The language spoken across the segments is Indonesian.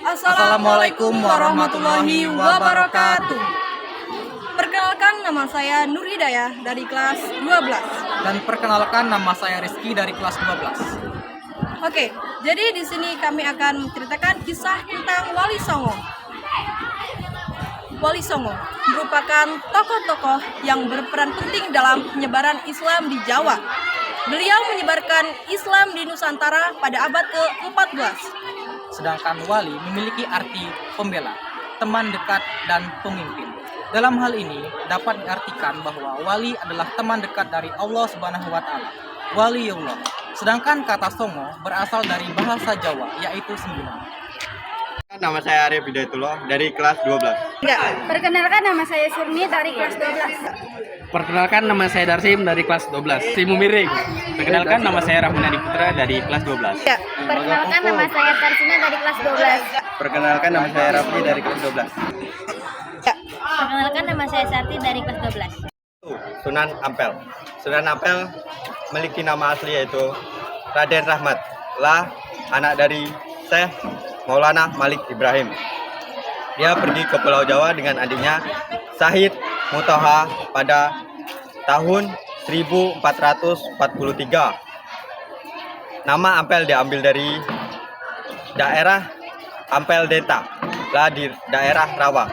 Assalamualaikum warahmatullahi wabarakatuh. Perkenalkan, nama saya Nur Hidayah dari kelas 12. Dan perkenalkan, nama saya Rizky dari kelas 12. Oke, jadi di sini kami akan menceritakan kisah tentang Wali Songo. Wali Songo merupakan tokoh-tokoh yang berperan penting dalam penyebaran Islam di Jawa. Beliau menyebarkan Islam di Nusantara pada abad ke-14. Sedangkan wali memiliki arti pembela, teman dekat, dan pemimpin. Dalam hal ini dapat diartikan bahwa wali adalah teman dekat dari Allah Subhanahu wa Ta'ala, waliullah. Sedangkan kata songo berasal dari bahasa Jawa, yaitu sembilan. Nama saya Arif Hidayatullah dari kelas 12. Perkenalkan, nama saya Surni dari kelas 12. Perkenalkan, nama saya Darsim dari kelas 12. Timu Miring. Perkenalkan, nama saya Rahman Adi Putra dari kelas 12. Perkenalkan, nama saya Tarsina dari kelas 12. Perkenalkan, nama saya Rafli dari kelas 12. Perkenalkan, nama saya Sarti dari kelas 12. Sunan Ampel. Sunan Ampel memiliki nama asli yaitu Raden Rahmat, lah anak dari Syekh Maulana Malik Ibrahim. Dia pergi ke Pulau Jawa dengan adiknya Syahid Mutaha pada tahun 1443. Nama Ampel diambil dari daerah Ampel Denta, lah di daerah Rawa.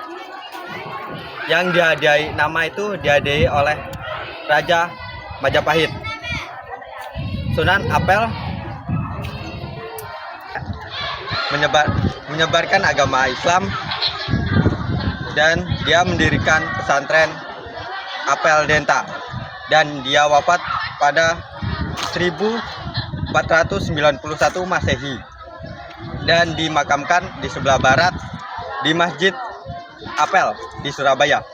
Yang dihadiahi nama itu dihadiahi oleh Raja Majapahit. Sunan Ampel menyebarkan agama Islam dan dia mendirikan pesantren Apel Denta, dan dia wafat pada 1491 Masehi dan dimakamkan di sebelah barat di Masjid Apel di Surabaya.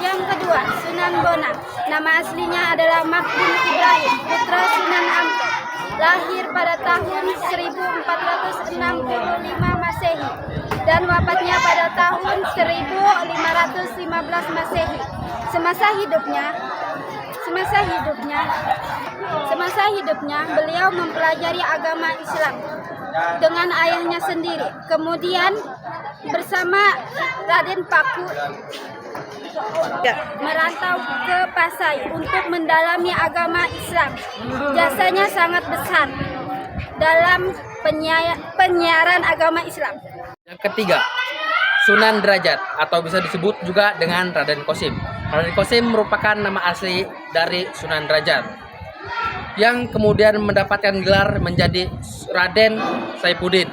Yang kedua, Sunan Bonang. Nama aslinya adalah Makdum Ibrahim, putra Sunan Ampel. Lahir pada tahun 1465 Masehi dan wafatnya pada tahun 1515 Masehi. Semasa hidupnya beliau mempelajari agama Islam dengan ayahnya sendiri. Kemudian bersama Raden Paku merantau ke Pasai untuk mendalami agama Islam. Jasanya sangat besar dalam penyiaran agama Islam. Yang ketiga, Sunan Derajat atau bisa disebut juga dengan Raden Kosim. Raden Kosim merupakan nama asli dari Sunan Derajat yang kemudian mendapatkan gelar menjadi Raden Saifuddin.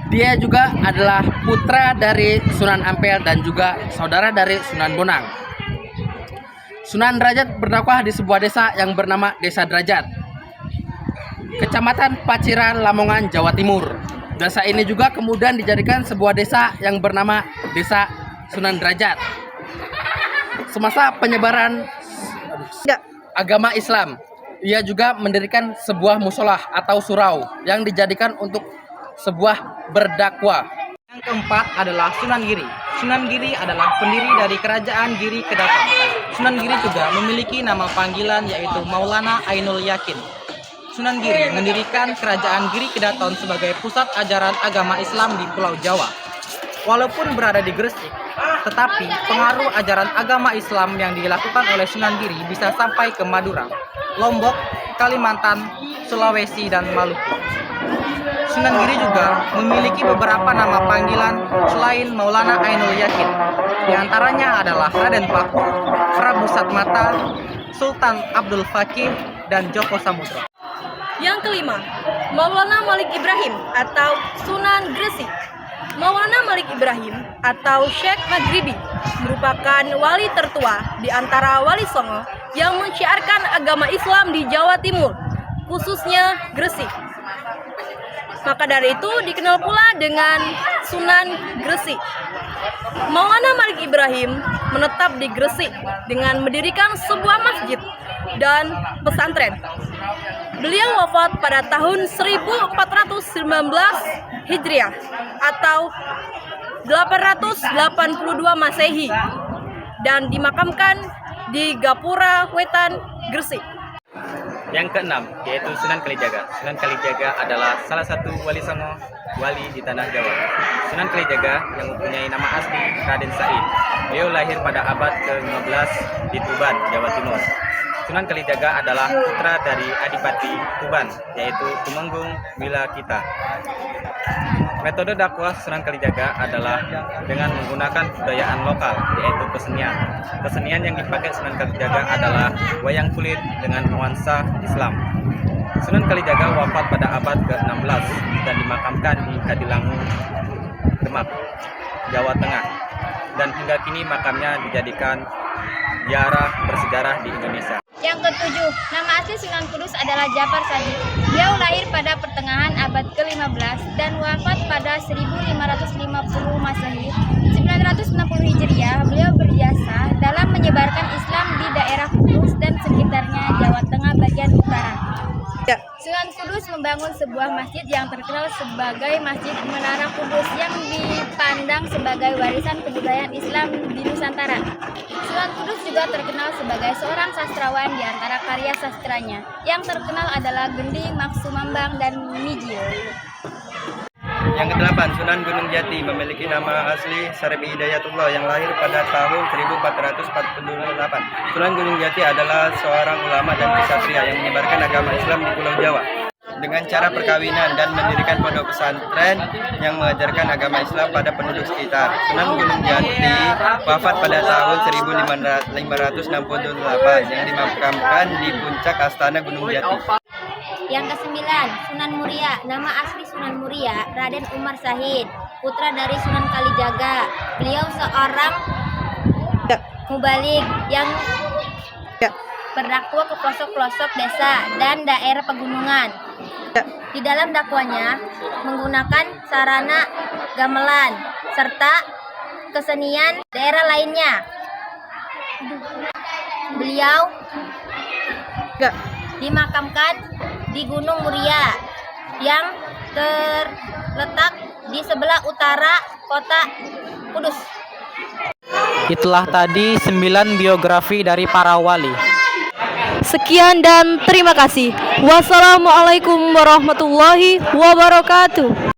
Dia juga adalah putra dari Sunan Ampel dan juga saudara dari Sunan Bonang. Sunan Derajat berdakwah di sebuah desa yang bernama Desa Derajat, Kecamatan Paciran, Lamongan, Jawa Timur. Desa ini juga kemudian dijadikan sebuah desa yang bernama Desa Sunan Derajat. Semasa penyebaran agama Islam, ia juga mendirikan sebuah musolah atau surau yang dijadikan untuk sebuah berdakwah. Yang keempat adalah Sunan Giri. Sunan Giri adalah pendiri dari kerajaan Giri Kedaton. Sunan Giri juga memiliki nama panggilan yaitu Maulana Ainul Yakin. Sunan Giri mendirikan kerajaan Giri Kedaton sebagai pusat ajaran agama Islam di Pulau Jawa. Walaupun berada di Gresik, tetapi pengaruh ajaran agama Islam yang dilakukan oleh Sunan Giri bisa sampai ke Madura, Lombok, Kalimantan, Sulawesi, dan Maluku. Sunan Giri juga memiliki beberapa nama panggilan selain Maulana Ainul Yakin. Di antaranya adalah Raden Paku, Prabu Satmata, Sultan Abdul Fakih, dan Joko Samudro. Yang kelima, Maulana Malik Ibrahim atau Sunan Gresik. Maulana Malik Ibrahim atau Syekh Maghribi merupakan wali tertua di antara wali Songo yang menyiarkan agama Islam di Jawa Timur, khususnya Gresik. Maka dari itu dikenal pula dengan Sunan Gresik. Maulana Malik Ibrahim menetap di Gresik dengan mendirikan sebuah masjid dan pesantren. Beliau wafat pada tahun 1419 Hijriah atau 882 Masehi dan dimakamkan di Gapura Wetan, Gresik. Yang keenam yaitu Sunan Kalijaga. Sunan Kalijaga adalah salah satu wali songo wali di tanah Jawa. Sunan Kalijaga yang mempunyai nama asli Raden Said. Beliau lahir pada abad ke-15 di Tuban, Jawa Timur. Sunan Kalijaga adalah putra dari Adipati Tuban, yaitu Tumenggung Wilakita. Metode dakwah Sunan Kalijaga adalah dengan menggunakan kebudayaan lokal, yaitu kesenian. Kesenian yang dipakai Sunan Kalijaga adalah wayang kulit dengan nuansa Islam. Sunan Kalijaga wafat pada abad ke-16 dan dimakamkan di Kadilangu, Demak, Jawa Tengah. Dan hingga kini makamnya dijadikan ziarah bersejarah di Indonesia. Yang ketujuh, nama asli Sunan Kudus adalah Jafar Sadiq. Beliau lahir pada pertengahan abad ke-15 dan wafat pada 1550 Masehi. 960 Hijriah, beliau berjasa dalam menyebarkan Islam di daerah Kudus dan sekitarnya Jawa Tengah bagian utara. Sunan Kudus membangun sebuah masjid yang terkenal sebagai Masjid Menara Kudus yang dipandang sebagai warisan kebudayaan Islam di Nusantara. Sunan Kudus juga terkenal sebagai seorang sastrawan di antara karya sastranya. Yang terkenal adalah Gending, Maksumambang, dan Mijil. Yang kedelapan, Sunan Gunung Jati memiliki nama asli Sarbi Hidayatullah yang lahir pada tahun 1448. Sunan Gunung Jati adalah seorang ulama dan ksatria yang menyebarkan agama Islam di Pulau Jawa dengan cara perkawinan dan mendirikan pondok pesantren yang mengajarkan agama Islam pada penduduk sekitar. Sunan Gunung Jati wafat pada tahun 1568 yang dimakamkan di puncak Astana Gunung Jati. Yang kesembilan, Sunan Muria. Nama asli Sunan Muria, Raden Umar Sahid, putra dari Sunan Kalijaga. Beliau seorang mubalik yang berdakwah ke pelosok-pelosok desa dan daerah pegunungan. Di dalam dakwanya menggunakan sarana gamelan serta kesenian daerah lainnya. Beliau dimakamkan di Gunung Muria yang terletak di sebelah utara kota Kudus. Itulah tadi 9 biografi dari para wali. Sekian dan terima kasih. Wassalamualaikum warahmatullahi wabarakatuh.